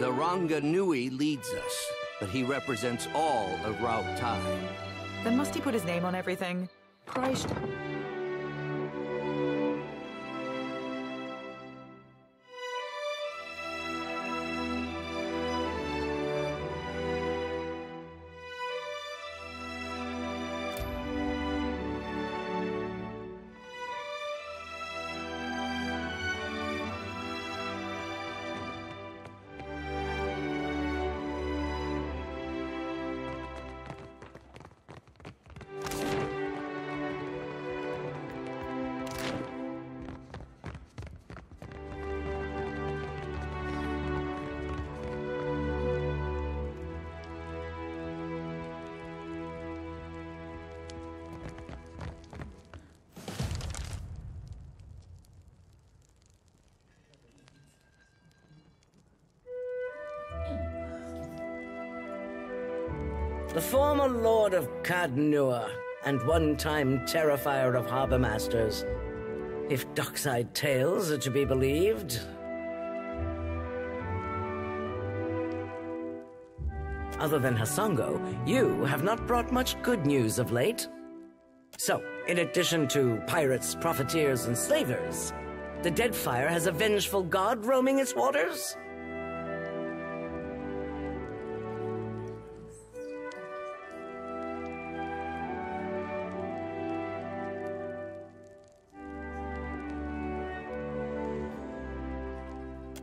The Ranga Nui leads us, but he represents all of Rautai. Then must he put his name on everything? Christ. The former Lord of Cadnua, and one-time Terrifier of Harbor Masters. If dockside tales are to be believed. Other than Hasongo, you have not brought much good news of late. So, in addition to pirates, profiteers, and slavers, the Deadfire has a vengeful god roaming its waters?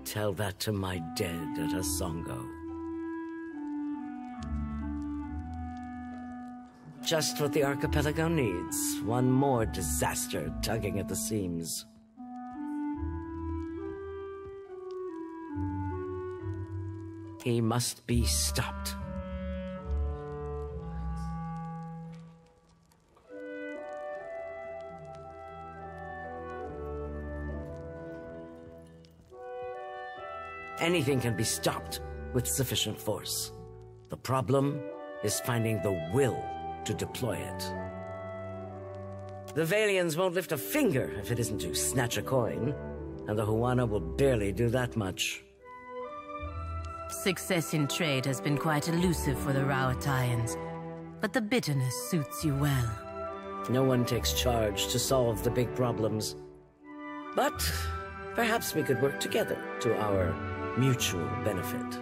Tell that to my dead at Hasongo. Just what the archipelago needs. One more disaster tugging at the seams. He must be stopped. Anything can be stopped with sufficient force. The problem is finding the will to deploy it. The Valians won't lift a finger if it isn't to snatch a coin, and the Huana will barely do that much. Success in trade has been quite elusive for the Rauataians, but the bitterness suits you well. No one takes charge to solve the big problems. But perhaps we could work together to our mutual benefit.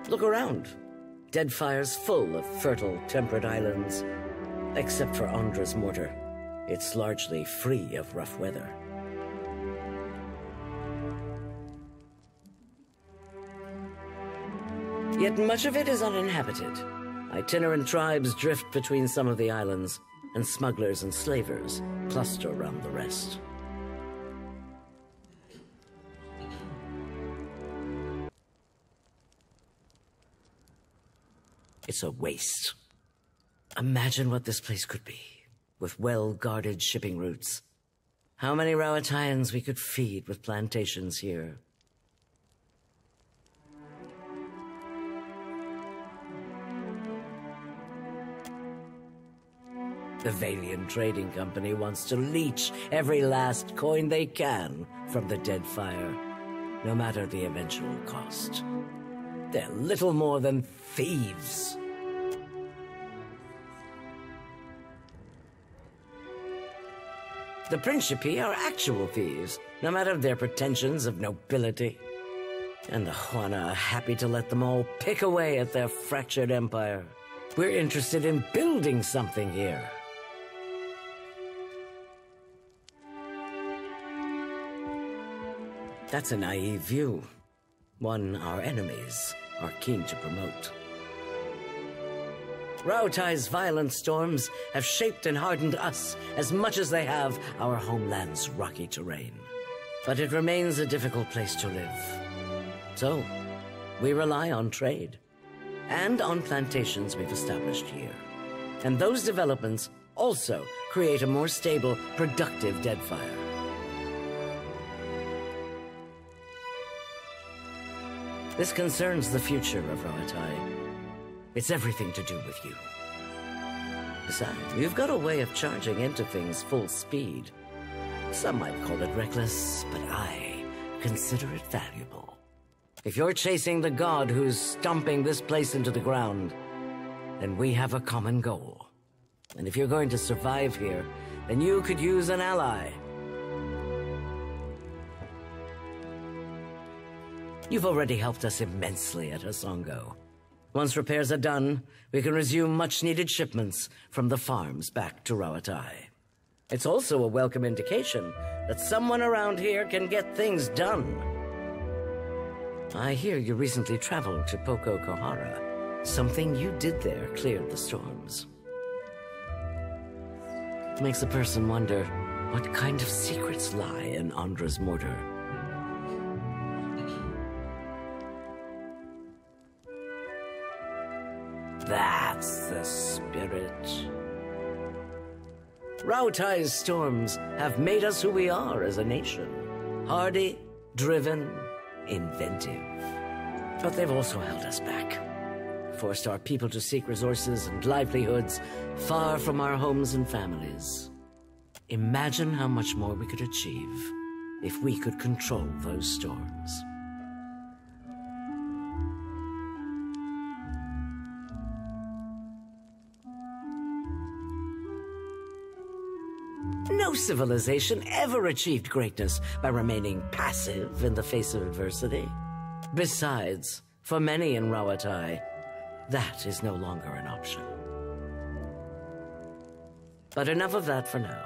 Look around. Deadfire's full of fertile, temperate islands. Except for Andra's mortar. It's largely free of rough weather. Yet much of it is uninhabited. Itinerant tribes drift between some of the islands, and smugglers and slavers cluster around the rest. It's a waste. Imagine what this place could be, with well-guarded shipping routes. How many Rauataians we could feed with plantations here. The Valian Trading Company wants to leech every last coin they can from the Deadfire, no matter the eventual cost. They're little more than thieves. The Principi are actual thieves, no matter their pretensions of nobility. And the Huana are happy to let them all pick away at their fractured empire. We're interested in building something here. That's a naive view. One our enemies are keen to promote. Rautai's violent storms have shaped and hardened us as much as they have our homeland's rocky terrain. But it remains a difficult place to live. So, we rely on trade, and on plantations we've established here. And those developments also create a more stable, productive Deadfire. This concerns the future of Rauatai. It's everything to do with you. Besides, you've got a way of charging into things full speed. Some might call it reckless, but I consider it valuable. If you're chasing the god who's stomping this place into the ground, then we have a common goal. And if you're going to survive here, then you could use an ally. You've already helped us immensely at Hasongo. Once repairs are done, we can resume much-needed shipments from the farms back to Rawatai. It's also a welcome indication that someone around here can get things done. I hear you recently traveled to Poko Kohara. Something you did there cleared the storms. Makes a person wonder what kind of secrets lie in Andra's mortar. That's the spirit. Rautai's storms have made us who we are as a nation. Hardy, driven, inventive. But they've also held us back. Forced our people to seek resources and livelihoods far from our homes and families. Imagine how much more we could achieve if we could control those storms. No civilization ever achieved greatness by remaining passive in the face of adversity. Besides, for many in Rawatai, that is no longer an option. But enough of that for now.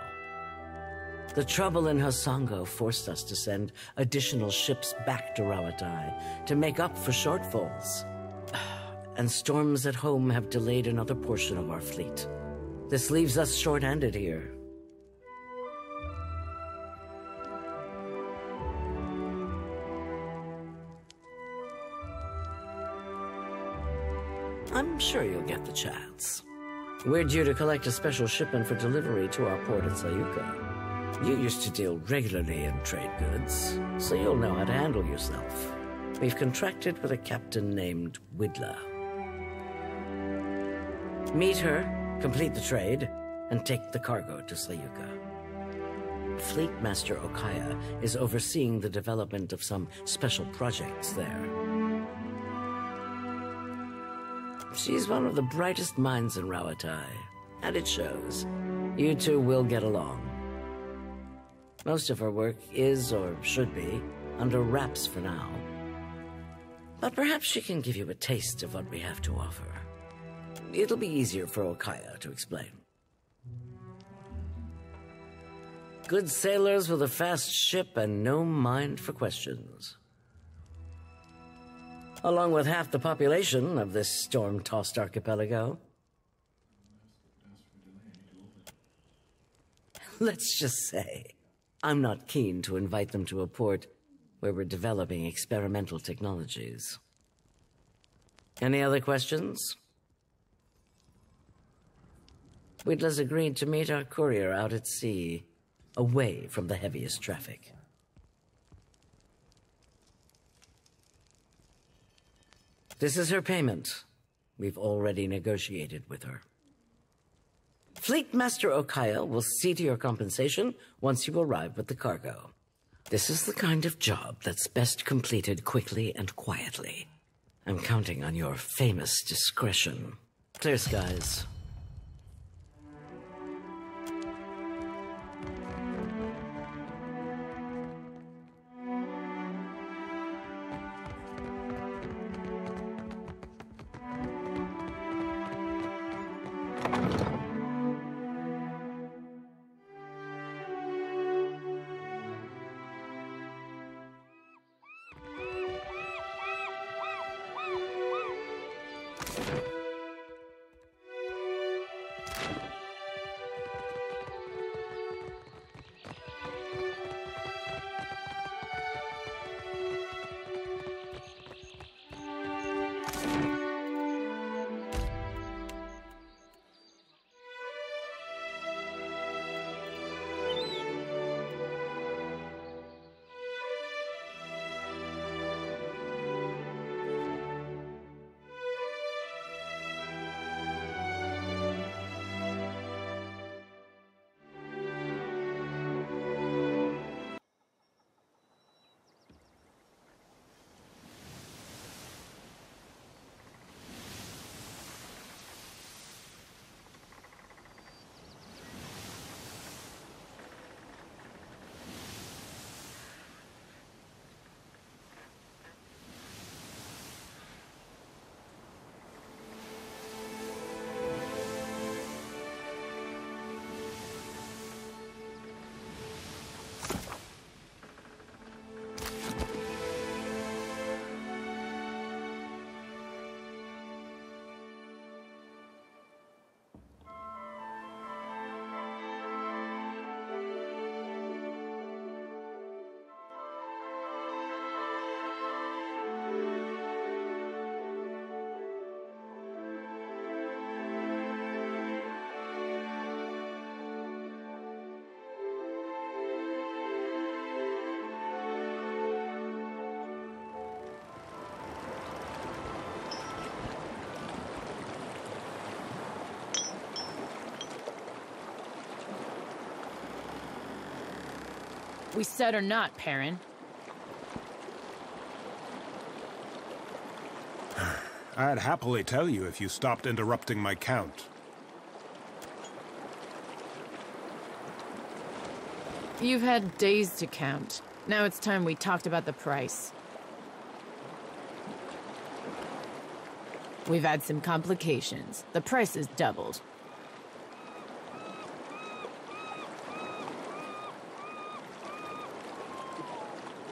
The trouble in Hasongo forced us to send additional ships back to Rawatai to make up for shortfalls. And storms at home have delayed another portion of our fleet. This leaves us short-handed here. I'm sure you'll get the chance. We're due to collect a special shipment for delivery to our port at Sayuka. You used to deal regularly in trade goods, so you'll know how to handle yourself. We've contracted with a captain named Widla. Meet her, complete the trade, and take the cargo to Sayuka. Fleet Master Okaya is overseeing the development of some special projects there. She's one of the brightest minds in Rawatai, and it shows. You two will get along. Most of her work is, or should be, under wraps for now. But perhaps she can give you a taste of what we have to offer. It'll be easier for Okaya to explain. Good sailors with a fast ship and no mind for questions. Along with half the population of this storm-tossed archipelago. Let's just say, I'm not keen to invite them to a port where we're developing experimental technologies. Any other questions? Widla's agreed to meet our courier out at sea, away from the heaviest traffic. This is her payment. We've already negotiated with her. Fleet Master Okaya will see to your compensation once you arrive with the cargo. This is the kind of job that's best completed quickly and quietly. I'm counting on your famous discretion. Clear skies. we said or not, Perrin. I'd happily tell you if you stopped interrupting my count. You've had days to count. Now it's time we talked about the price. We've had some complications. The price has doubled.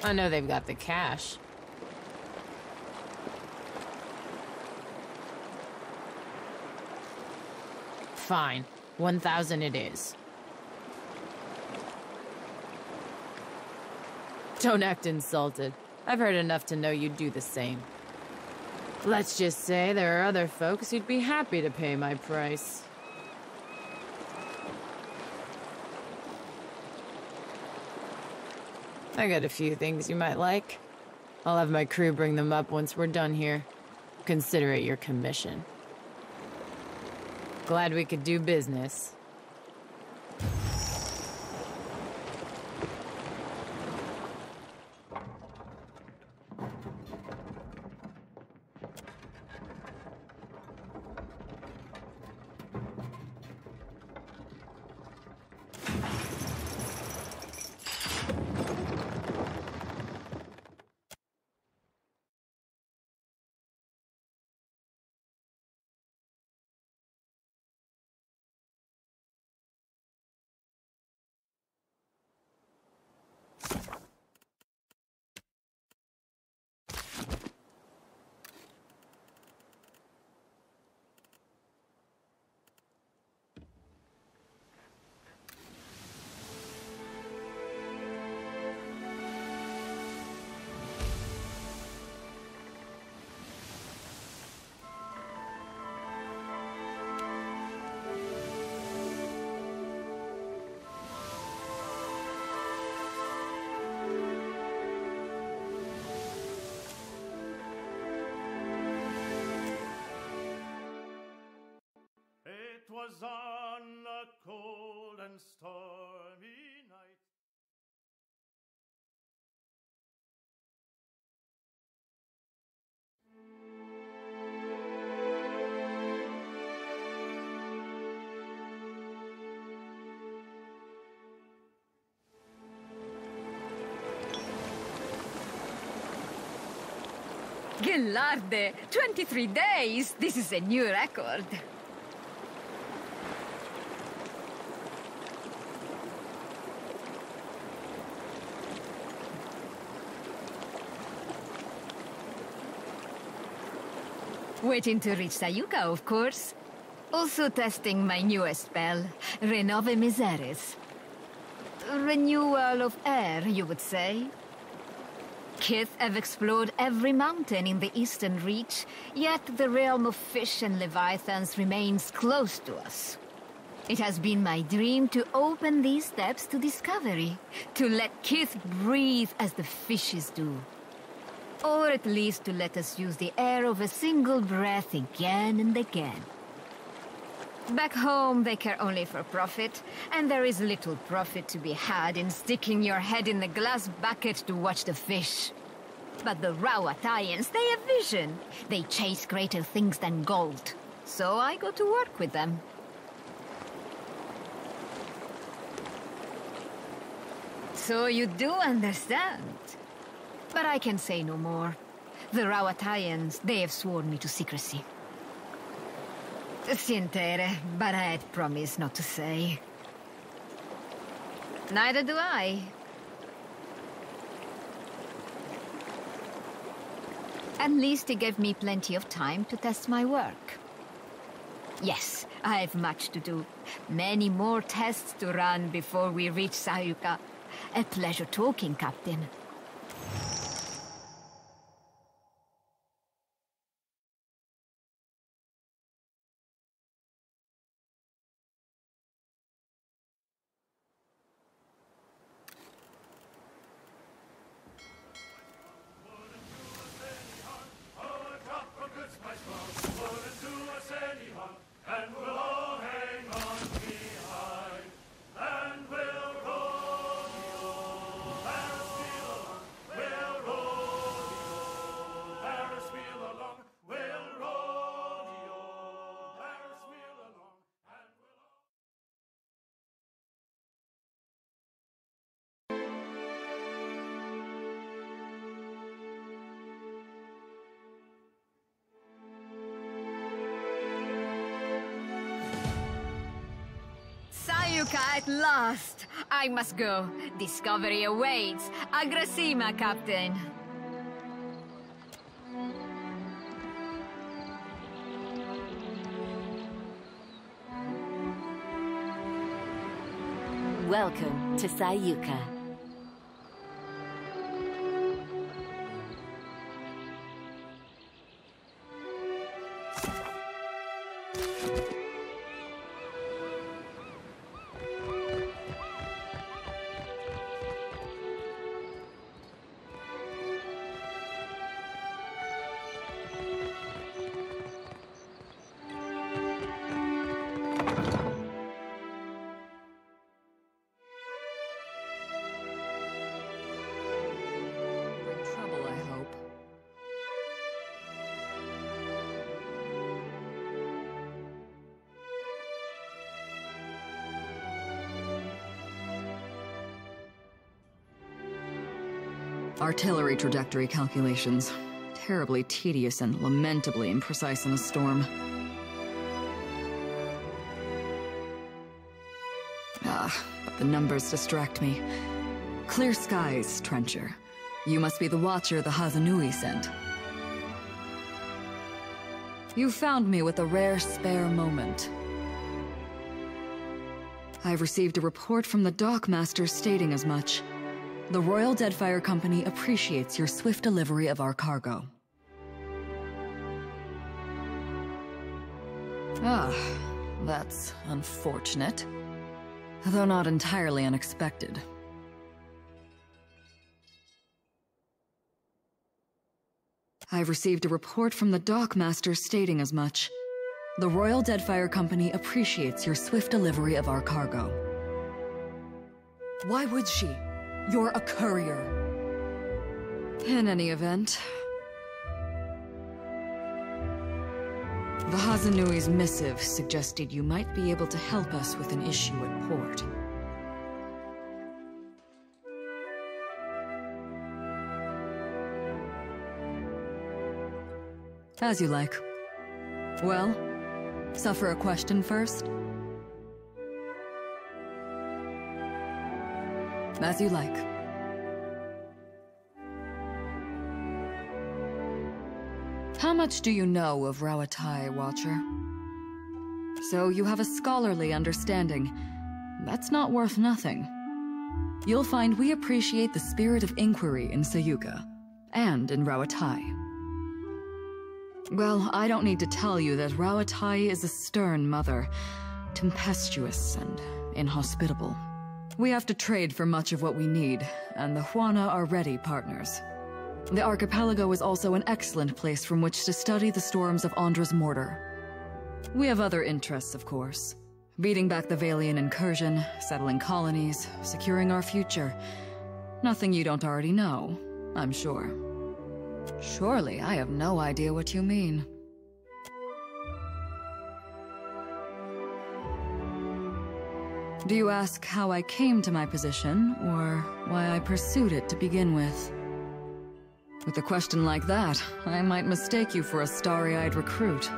I know they've got the cash. Fine. 1,000 it is. Don't act insulted. I've heard enough to know you'd do the same. Let's just say there are other folks who'd be happy to pay my price. I got a few things you might like. I'll have my crew bring them up once we're done here. Consider it your commission. Glad we could do business. It was on a cold and stormy night. Gellarde, 23 days! This is a new record. Waiting to reach Sayuka, of course. Also testing my newest spell, Renove Miseris. Renewal of air, you would say. Kith have explored every mountain in the Eastern Reach, yet the realm of fish and leviathans remains close to us. It has been my dream to open these steps to discovery, to let Kith breathe as the fishes do. Or at least to let us use the air of a single breath again and again. Back home, they care only for profit, and there is little profit to be had in sticking your head in the glass bucket to watch the fish. But the Rawatayans, they have vision. They chase greater things than gold. So I go to work with them. So you do understand. But I can say no more. The Rawatayans, they have sworn me to secrecy. Sientere, but I had promised not to say. Neither do I. At least it gave me plenty of time to test my work. Yes, I have much to do. Many more tests to run before we reach Sayuka. A pleasure talking, Captain. Sayuka at last! I must go. Discovery awaits. Agrasima, Captain. Welcome to Sayuka. Artillery trajectory calculations. Terribly tedious and lamentably imprecise in a storm. But the numbers distract me. Clear skies, Trencher. You must be the watcher the Hazanui sent. You found me with a rare spare moment. I've received a report from the dockmaster stating as much. The Royal Deadfire Company appreciates your swift delivery of our cargo. That's unfortunate. Though not entirely unexpected. I've received a report from the dockmaster stating as much. The Royal Deadfire Company appreciates your swift delivery of our cargo. Why would she? You're a courier. In any event, the Hazanui's missive suggested you might be able to help us with an issue at port. As you like. Well, suffer a question first? As you like. How much do you know of Rauatai, Watcher? So you have a scholarly understanding. That's not worth nothing. You'll find we appreciate the spirit of inquiry in Sayuka, and in Rauatai. Well, I don't need to tell you that Rauatai is a stern mother, tempestuous and inhospitable. We have to trade for much of what we need, and the Huana are ready partners. The archipelago is also an excellent place from which to study the storms of Andra's mortar. We have other interests, of course. Beating back the Valian incursion, settling colonies, securing our future. Nothing you don't already know, I'm sure. Surely, I have no idea what you mean. Do you ask how I came to my position, or why I pursued it to begin with? With a question like that, I might mistake you for a starry-eyed recruit.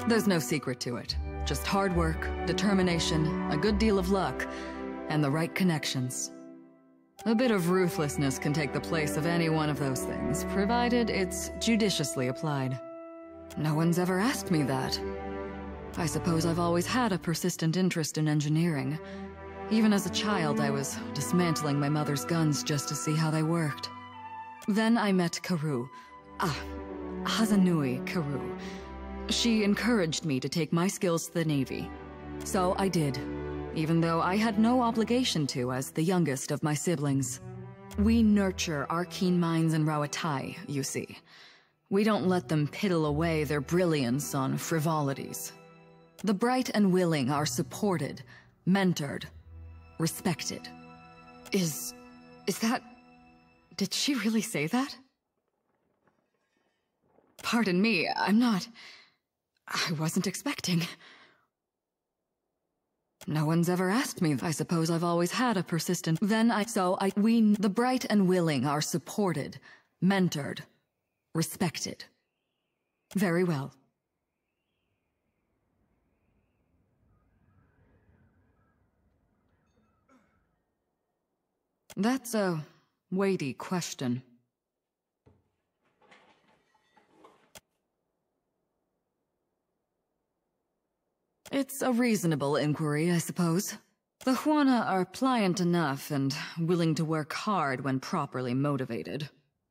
There's no secret to it. Just hard work, determination, a good deal of luck, and the right connections. A bit of ruthlessness can take the place of any one of those things, provided it's judiciously applied. No one's ever asked me that. I suppose I've always had a persistent interest in engineering. Even as a child, I was dismantling my mother's guns just to see how they worked. Then I met Karu. Hazanui Karu. She encouraged me to take my skills to the Navy. So I did, even though I had no obligation to as the youngest of my siblings. We nurture our keen minds in Rauatai, you see. We don't let them piddle away their brilliance on frivolities. The bright and willing are supported, mentored, respected. Is that... Did she really say that? Pardon me, I wasn't expecting. No one's ever asked me. I suppose I've always had a persistent... The bright and willing are supported, mentored, respected. Very well. That's a weighty question. It's a reasonable inquiry, I suppose. The Juana are pliant enough and willing to work hard when properly motivated.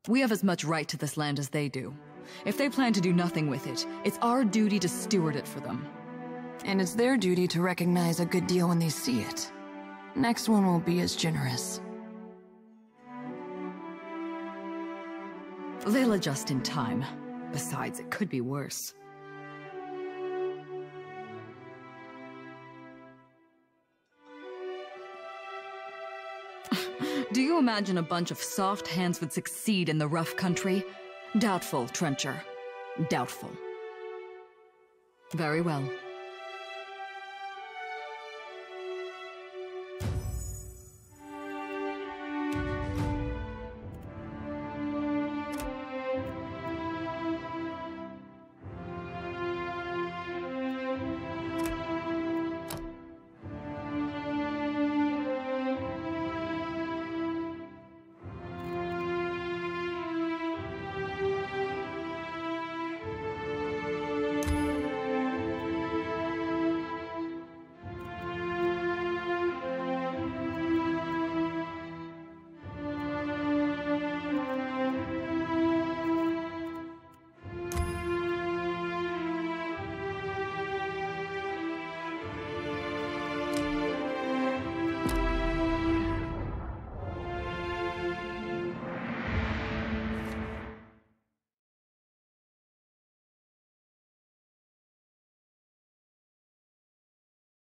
We have as much right to this land as they do. If they plan to do nothing with it, it's our duty to steward it for them. And it's their duty to recognize a good deal when they see it. Next one will be as generous. They'll adjust in time. Besides, it could be worse. Do you imagine a bunch of soft hands would succeed in the rough country? Doubtful, Trencher. Doubtful. Very well.